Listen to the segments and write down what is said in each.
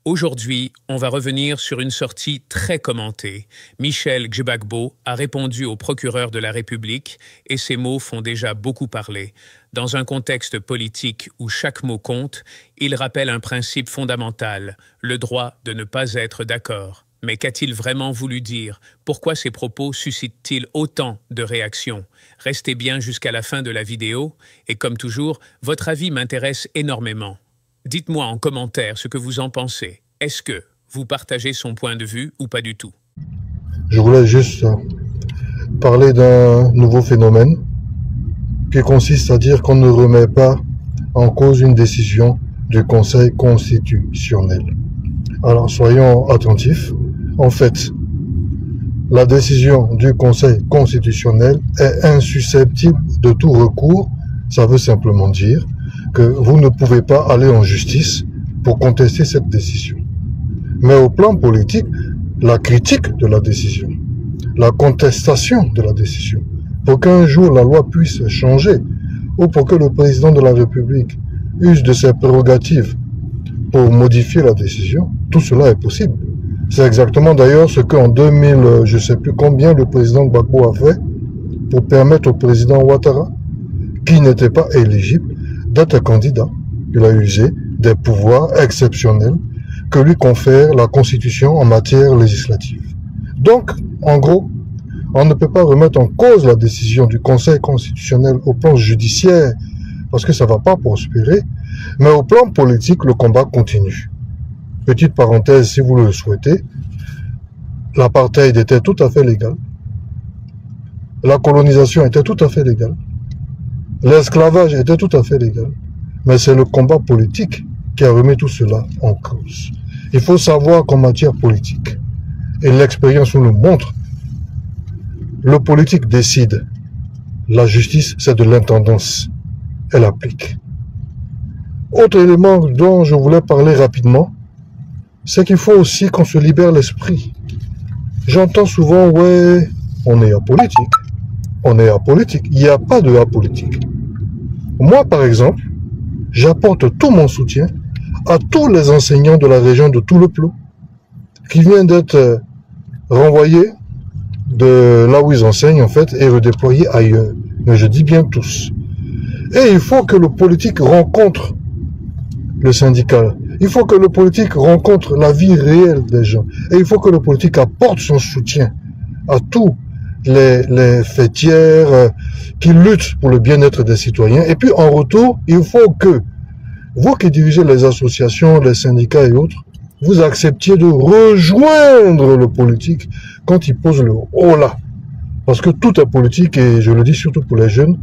Aujourd'hui, on va revenir sur une sortie très commentée. Michel Gbagbo a répondu au procureur de la République et ces mots font déjà beaucoup parler. Dans un contexte politique où chaque mot compte, il rappelle un principe fondamental, le droit de ne pas être d'accord. Mais qu'a-t-il vraiment voulu dire? Pourquoi ces propos suscitent-ils autant de réactions? Restez bien jusqu'à la fin de la vidéo et comme toujours, votre avis m'intéresse énormément. Dites-moi en commentaire ce que vous en pensez. Est-ce que vous partagez son point de vue ou pas du tout? Je voulais juste parler d'un nouveau phénomène qui consiste à dire qu'on ne remet pas en cause une décision du Conseil constitutionnel. Alors soyons attentifs. En fait, la décision du Conseil constitutionnel est insusceptible de tout recours. Ça veut simplement dire que vous ne pouvez pas aller en justice pour contester cette décision. Mais au plan politique, la critique de la décision, la contestation de la décision, pour qu'un jour la loi puisse changer, ou pour que le président de la République use de ses prérogatives pour modifier la décision, tout cela est possible. C'est exactement d'ailleurs ce qu'en 2000, je ne sais plus combien, le président Gbagbo a fait pour permettre au président Ouattara, qui n'était pas éligible, d'être candidat. Il a usé des pouvoirs exceptionnels que lui confère la Constitution en matière législative. Donc, en gros, on ne peut pas remettre en cause la décision du Conseil constitutionnel au plan judiciaire parce que ça ne va pas prospérer, mais au plan politique, le combat continue. Petite parenthèse, si vous le souhaitez, l'apartheid était tout à fait légal. La colonisation était tout à fait légale. L'esclavage était tout à fait légal. Mais c'est le combat politique qui a remis tout cela en cause. Il faut savoir qu'en matière politique, et l'expérience nous le montre, le politique décide. La justice, c'est de l'intendance. Elle applique. Autre élément dont je voulais parler rapidement, c'est qu'il faut aussi qu'on se libère l'esprit. J'entends souvent, ouais, on est apolitique. On est apolitique. Il n'y a pas de apolitique. Moi, par exemple, j'apporte tout mon soutien à tous les enseignants de la région de Touloplou qui viennent d'être renvoyés de là où ils enseignent en fait et redéployés ailleurs. Mais je dis bien tous. Et il faut que le politique rencontre le syndical. Il faut que le politique rencontre la vie réelle des gens. Et il faut que le politique apporte son soutien à tous les fêtières qui luttent pour le bien-être des citoyens. Et puis en retour, il faut que vous qui dirigez les associations, les syndicats et autres, vous acceptiez de rejoindre le politique quand il pose le haut là. Parce que tout est politique et je le dis surtout pour les jeunes,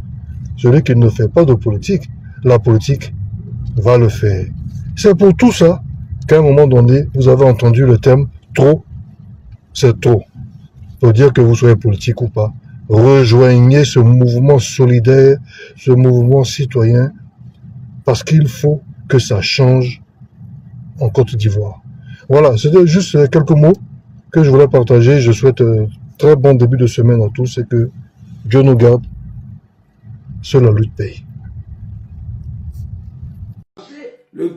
celui qui ne fait pas de politique, la politique va le faire. C'est pour tout ça qu'à un moment donné, vous avez entendu le terme « trop », c'est trop. Pour dire que vous soyez politique ou pas. Rejoignez ce mouvement solidaire, ce mouvement citoyen, parce qu'il faut que ça change en Côte d'Ivoire. Voilà, c'était juste quelques mots que je voulais partager. Je souhaite un très bon début de semaine à tous et que Dieu nous garde. Seule la lutte paye. Le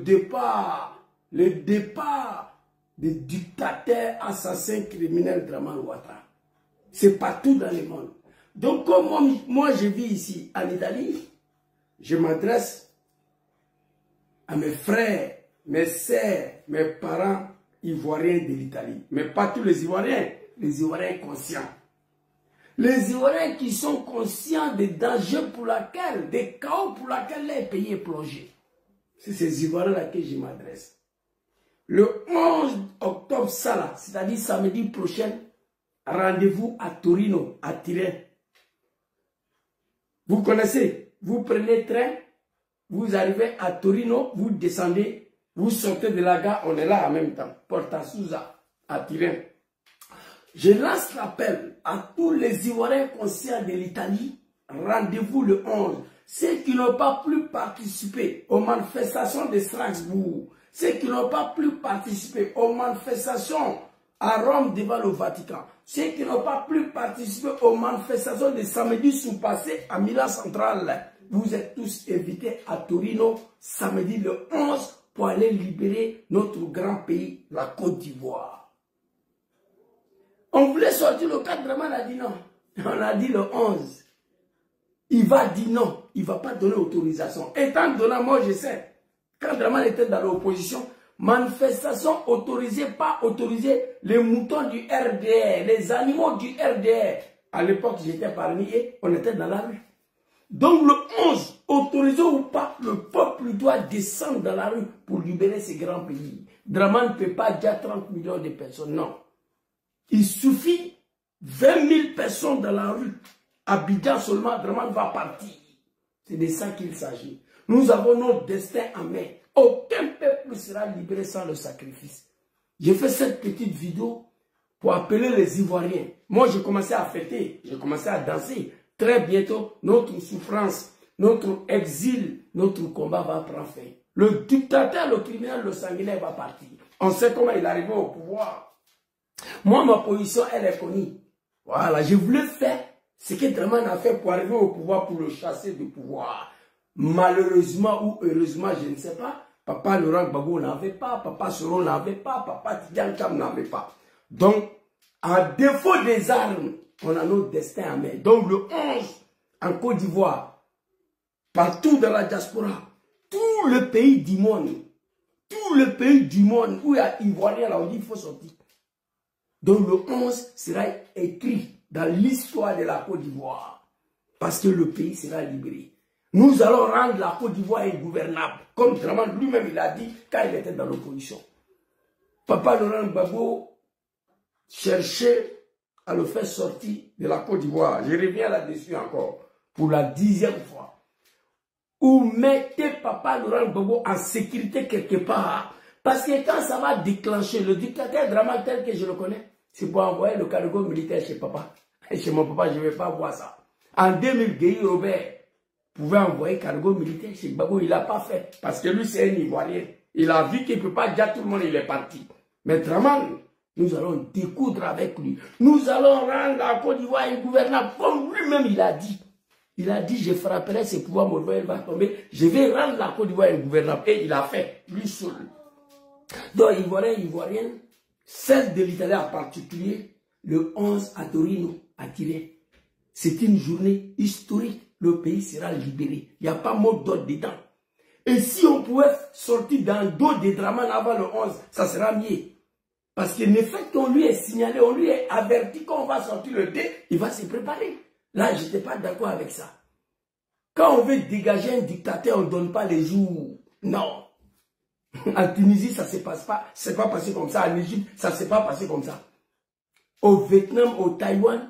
départ des dictateurs, assassins, criminels Draman Ouattara. C'est partout dans le monde. Donc, comme moi je vis ici en Italie, je m'adresse à mes frères, mes sœurs, mes parents ivoiriens de l'Italie. Mais pas tous les Ivoiriens conscients. Les Ivoiriens qui sont conscients des dangers pour lesquels, des chaos pour lesquels les pays est plongé. C'est ces Ivoiriens-là que je m'adresse. Le 11 octobre, c'est-à-dire samedi prochain, rendez-vous à Torino, à Turin. Vous connaissez, vous prenez train, vous arrivez à Torino, vous descendez, vous sortez de la gare, on est là en même temps, Porta Sousa, à Turin. Je lance l'appel à tous les Ivoiriens conscients de l'Italie, rendez-vous le 11. Ceux qui n'ont pas pu participer aux manifestations de Strasbourg, ceux qui n'ont pas pu participer aux manifestations à Rome devant le Vatican, ceux qui n'ont pas pu participer aux manifestations de samedi sous-passé à Milan Central, vous êtes tous invités à Torino samedi le 11 pour aller libérer notre grand pays, la Côte d'Ivoire. On voulait sortir le 4, Draman a dit non. On a dit le 11. Il va dire non, il ne va pas donner autorisation. Étant donné, moi je sais, quand Draman était dans l'opposition, manifestation autorisée, pas autorisée, les moutons du RDR, les animaux du RDR. À l'époque, j'étais parmi eux, on était dans la rue. Donc le 11, autorisé ou pas, le peuple doit descendre dans la rue pour libérer ces grands pays. Draman ne peut pas dire 30 millions de personnes, non. Il suffit 20 000 personnes dans la rue. Abidjan seulement, Draman va partir. C'est de ça qu'il s'agit. Nous avons notre destin en main. Aucun peuple ne sera libéré sans le sacrifice. J'ai fait cette petite vidéo pour appeler les Ivoiriens. Moi, j'ai commencé à fêter, j'ai commencé à danser. Très bientôt, notre souffrance, notre exil, notre combat va prendre fin. Le dictateur, le criminel, le sanguinaire va partir. On sait comment il est arrivé au pouvoir. Moi, ma position, elle est connue. Voilà, je voulais faire ce que Draman a fait pour arriver au pouvoir, pour le chasser du pouvoir. Malheureusement ou heureusement, je ne sais pas, Papa Laurent Gbagbo n'avait pas, Papa Soro n'avait pas, Papa Tidjane Cham n'avait pas. Donc, en défaut des armes, on a notre destin en main. Donc, le 11, en Côte d'Ivoire, partout dans la diaspora, tout le pays du monde où il y a Ivoirien, là, on dit qu'il faut sortir. Donc, le 11 sera écrit dans l'histoire de la Côte d'Ivoire, parce que le pays sera libéré. Nous allons rendre la Côte d'Ivoire ingouvernable, comme Draman lui-même il a dit quand il était dans l'opposition. Papa Laurent Gbagbo cherchait à le faire sortir de la Côte d'Ivoire. Je reviens là-dessus encore, pour la 10e fois. Ou mettez Papa Laurent Gbagbo en sécurité quelque part. Parce que quand ça va déclencher, le dictateur Draman tel que je le connais, c'est pour envoyer le cargo militaire chez papa. Et chez mon papa, je ne vais pas voir ça. En 2000, Guy Robert pouvait envoyer cargo militaire chez Gbagbo. Il n'a pas fait. Parce que lui, c'est un Ivoirien. Il a vu qu'il ne peut pas dire tout le monde, il est parti. Mais Draman, nous allons découdre avec lui. Nous allons rendre la Côte d'Ivoire ingouvernable. Comme lui-même, il a dit. Il a dit, je frapperai ses pouvoirs, mon il va tomber. Je vais rendre la Côte d'Ivoire ingouvernable. Et il a fait, lui seul. Donc, Ivoiriens, celle de l'Italie en particulier, le 11 à Torino, à Tiré. C'est une journée historique. Le pays sera libéré. Il n'y a pas mot d'ordre dedans. Et si on pouvait sortir dans le dos des Draman avant le 11, ça sera mieux. Parce que le fait qu'on lui ait signalé, on lui ait averti qu'on va sortir le dé, il va se préparer. Là, je n'étais pas d'accord avec ça. Quand on veut dégager un dictateur, on ne donne pas les jours. Non. En Tunisie, ça ne se passe pas. C'est pas passé comme ça. En Égypte, ça ne s'est pas passé comme ça. Au Vietnam, au Taïwan,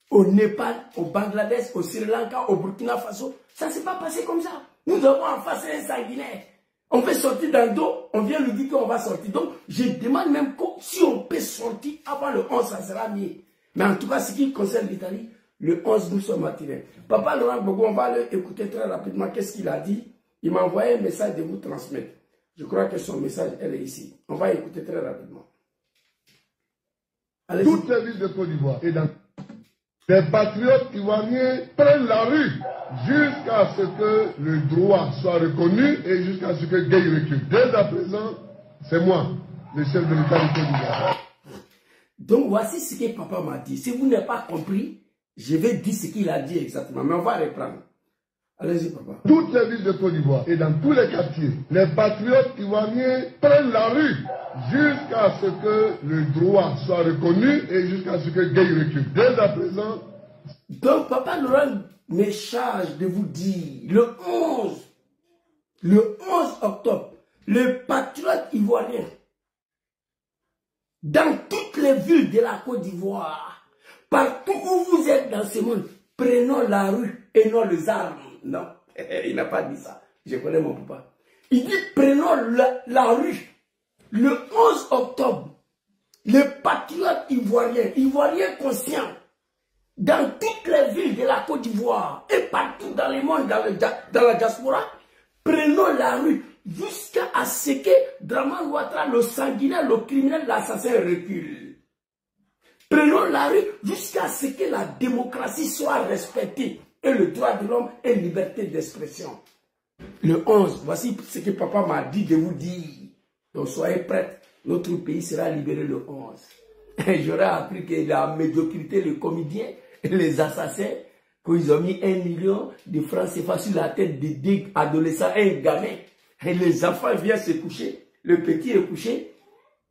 au Népal, au Bangladesh, au Sri Lanka, au Burkina Faso, ça ne s'est pas passé comme ça. Nous avons en face un sanguinaire. On veut sortir dans le dos, on vient lui dire qu'on va sortir. Donc, je demande même que si on peut sortir avant le 11, ça sera mieux. Mais en tout cas, ce qui concerne l'Italie, le 11, nous sommes attirés. Papa Laurent Gbagbo, on va l'écouter très rapidement. Qu'est-ce qu'il a dit? Il m'a envoyé un message de vous transmettre. Je crois que son message, elle est ici. On va écouter très rapidement. Toutes les villes de Côte d'Ivoire et dans les patriotes ivoiriens prennent la rue jusqu'à ce que le droit soit reconnu et jusqu'à ce que Gueye recule. Dès à présent, c'est moi, le chef de l'État de Côte d'Ivoire. Donc voici ce que papa m'a dit. Si vous n'avez pas compris, je vais dire ce qu'il a dit exactement. Mais on va reprendre. Allez-y, papa. Toutes les villes de Côte d'Ivoire et dans tous les quartiers, les patriotes ivoiriens prennent la rue jusqu'à ce que le droit soit reconnu et jusqu'à ce que Gueye recule. Dès à présent. Donc, papa Laurent me charge de vous dire, le 11 octobre, les patriotes ivoiriens, dans toutes les villes de la Côte d'Ivoire, partout où vous êtes dans ce monde, prenons la rue et non les armes. Non, il n'a pas dit ça. Je connais mon papa. Il dit, prenons la rue. Le 11 octobre, les patriotes ivoiriens conscients, dans toutes les villes de la Côte d'Ivoire et partout dans le monde, dans la diaspora, prenons la rue jusqu'à ce que Draman Ouattara, le sanguinaire, le criminel, l'assassin recule. Prenons la rue jusqu'à ce que la démocratie soit respectée et le droit de l'homme et liberté d'expression. Le 11, voici ce que papa m'a dit de vous dire. Donc soyez prêts, notre pays sera libéré le 11. J'aurais appris que la médiocrité, les comédiens, les assassins, qu'ils ont mis 1 million de francs CFA sur la tête de deux adolescents, un gamin. Et les enfants viennent se coucher, le petit est couché,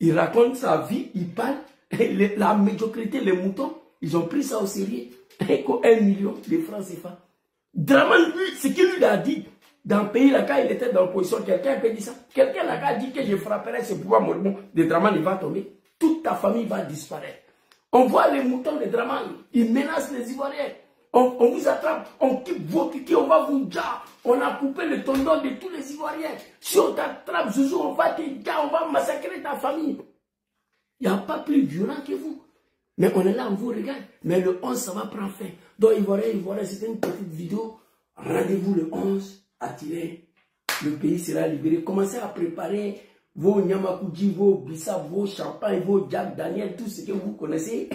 il raconte sa vie, il parle. Et la médiocrité, les moutons, ils ont pris ça au sérieux. 1 million de francs CFA. Draman, lui, ce qu'il lui a dit, dans le pays, là, quand il était dans l'opposition, quelqu'un a dit ça. Quelqu'un a dit que je frapperai ce pouvoir moribond de Draman, il va tomber. Toute ta famille va disparaître. On voit les moutons de Draman, ils menacent les Ivoiriens. On vous attrape, on quitte vos kikis, on va vous dire, on a coupé le tendon de tous les Ivoiriens. Si on t'attrape, Zouzou, on va te dire, on va massacrer ta famille. Il n'y a pas plus violent que vous. Mais on est là, on vous regarde. Mais le 11, ça va prendre fin. Donc, Ivoiriens, c'était une petite vidéo. Rendez-vous le 11, attirez. Le pays sera libéré. Commencez à préparer vos Nyamakoudji, vos Bissap, vos Champagne, vos Jack Daniel, tout ce que vous connaissez.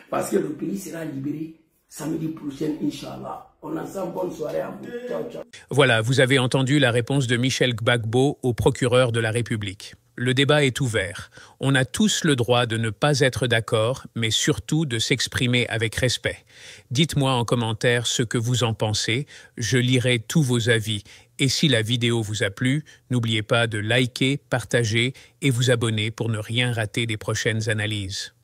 Parce que le pays sera libéré samedi prochain, Inch'Allah. On a ça, bonne soirée à vous. Ciao, ciao. Voilà, vous avez entendu la réponse de Michel Gbagbo au procureur de la République. Le débat est ouvert. On a tous le droit de ne pas être d'accord, mais surtout de s'exprimer avec respect. Dites-moi en commentaire ce que vous en pensez. Je lirai tous vos avis. Et si la vidéo vous a plu, n'oubliez pas de liker, partager et vous abonner pour ne rien rater des prochaines analyses.